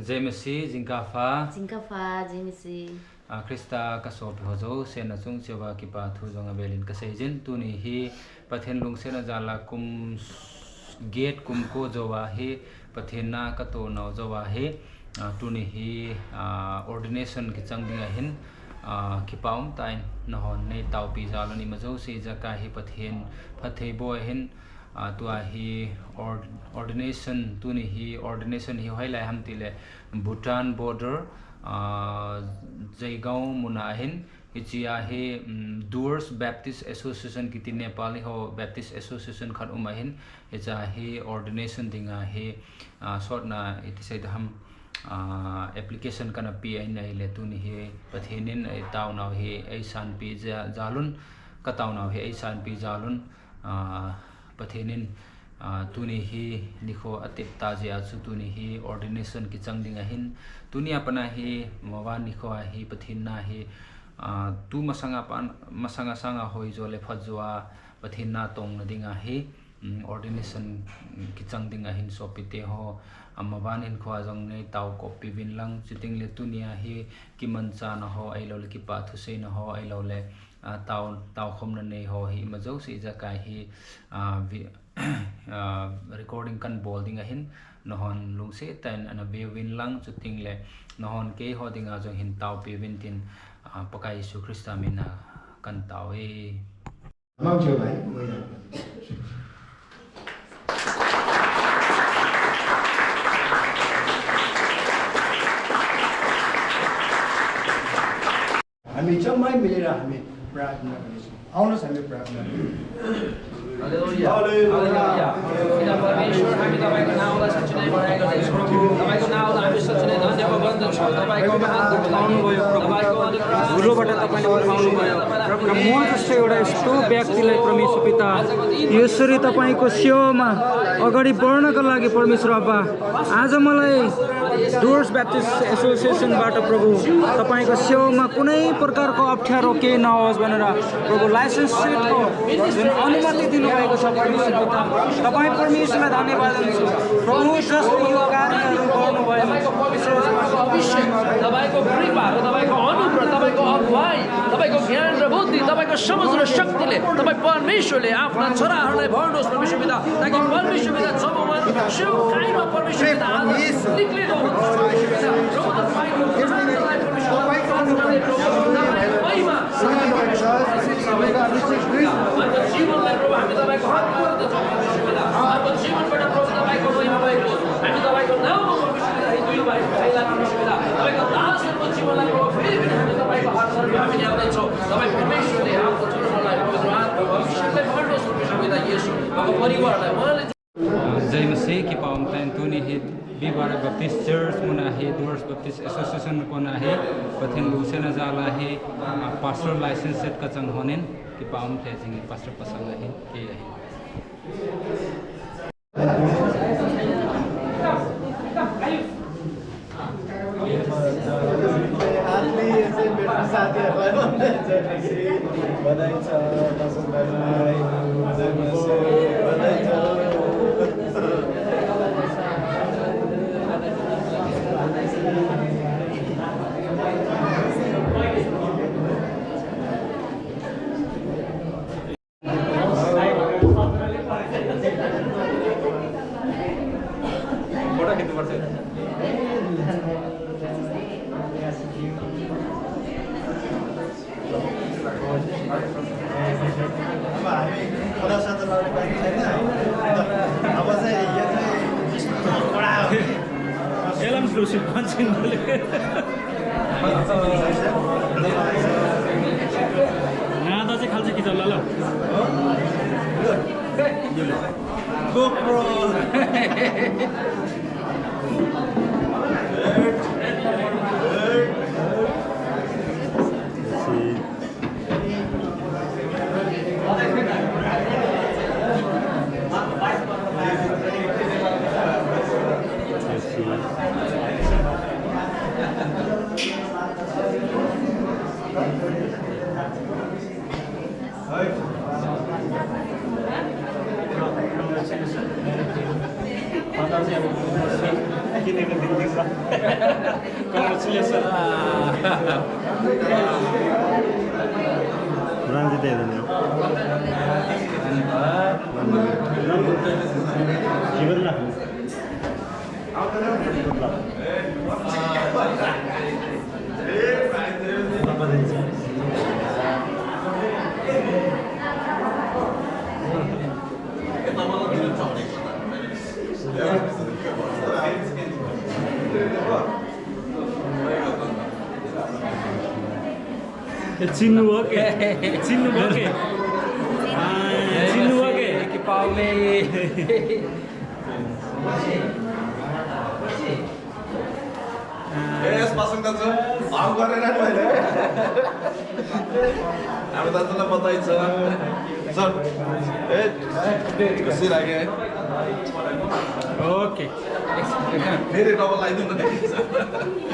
Jamesi Zinkafa Jamesi Krista Kasopi Hozo Sena Chung Chewa Kipa Thu Zonga Belin Kasejin Tuni hi Pathen Lung Sena Jala kum gate kum ko jowa hi Pathena Kato na jowa hi Tuni hi ordination ki changdinga hin Kipaum tain nahon nei taupi jalani majo si jaka hi Pathen Pathe boy hin tua hi ordination tuni hi ordination hi hailai hamtile Bhutan border Jaigao munahin hichia hi Doors Baptist Association kiti Nepali ho Baptist Association khan umahin hicha hi ordination dinga hi sort na itisai ham application kana pi ai nai le tuni hi pathenin ai taw naw hi ai san pi jalun ka taw naw hi ai san pi jalun pathenin tuni hi likho atip tajia chu tuni hi ordination ki changdinga hin tunia pana hi mawan likho hi pathinna hi tu masanga sanga hoi jole phajwa pathinna tong nadinga hi ordination ki changdinga hin sopite ho amawan in khwa jong nei taw ko pivin lang chiting le tunia hi kimancha na ho ai lo le ki pa thu se na ho ai lo le taw khom na nei ho hi majo si jaka hi recording kan bolding hin nohon lungse tan ana bewin lang chuting le nohon ke ho dinga jong hin taw pivin tin pakai Yesu Krista mina kan taw e mong chờ vậy हामी जम्मै मिलेर हामी प्रार्थना गर्छौँ आउनुहोस् हामी प्रार्थना हालेलुया हालेलुया पिता परमेश्वर हामी तपाईको नामलाई सच्चै बढाइ गर्दछौँ प्रभु तपाईको नामलाई हामी सच्चै धन्यवाद गर्दछौँ तपाईको महान बताउनु भयो तपाईको भुलोबाट तपाईले उठाउनु भयो र म जस्तो एउटा यस्तो व्यक्तिलाई परमेश्वर पिता यसरी तपाईको सेवामा अगाडि बढ्नका लागि परमेश्वर अब्बा आज मलाई डोर्स ब्याप्टिस्ट एसोसिएसनबाट प्रभु तपाईको सेवामा कुनै प्रकारको अप्ठ्यारो केही नहोस् भनेर प्रभु लाइसेन्सको जुन अनुमति दिनुभएको छ परमेश्वर पिता तपाईँ परमेश्वरलाई धन्यवाद दिन्छु प्रभु जसले यो कार्यहरू गर्नुभयो तपाईको कृपा र तपाईको अनुग्रह तपाईको अगुवाई तपाईको ज्ञान र बुद्धि तपाईको समझ र शक्तिले तपाईँ परमेश्वरले आफ्ना छोराहरूलाई भर्नुहोस् परमेश्वर पिता ताकि परमेश्वर पिता जबमान सेवकाईमा परमेश्वर पिता निक्लिनु जीवनलाई प्रभु हामी तपाईको हातमा गर्दछौँ हाम्रो जीवनबाट प्रभु तपाईको महिमा भएको हामी तपाईको नाममा परमेश्वर पिता दुई भाइ भाइलाई परमेश्वर पिता तपाईको दासहरूको जीवनलाई प्रभु फेरि पनि हामी तपाईको हातमा हामी ल्याउँदैछौँ तपाईँ परमेश्वरले आफ्नो छोराहरूलाई पवित्र आत्मा अभिषेकलाई भर्नुहोस् परमेश्वर पिता येशू हाम्रो परिवारलाई उहाँले जय मसीह की पावन तैन तुनी ही बिबार बप्टिस्ट चर्च मुना ही डोर्स बप्टिस्ट एसोसिएशन को ना ही पथिन लूसे न जाला ही पास्टर लाइसेंस सेट का चंग होनेन की पावन थे जिंग पास्टर पसंद है के है नादा चाहिँ खाल्छ कि चल्ला ल GoPro दिएको दिन कङ्ग्रेचुलेसन रञ्जित हेर्दैन चिन्नुभयो के चिन्नुभयो के चिन्नुभयो के पाउने यस पासङ दाजु भाउ गरेर मैले हाम्रो दाजुलाई बधाई छ सर खुसी लाग्यो ओके फेरि डबल आइदिनु न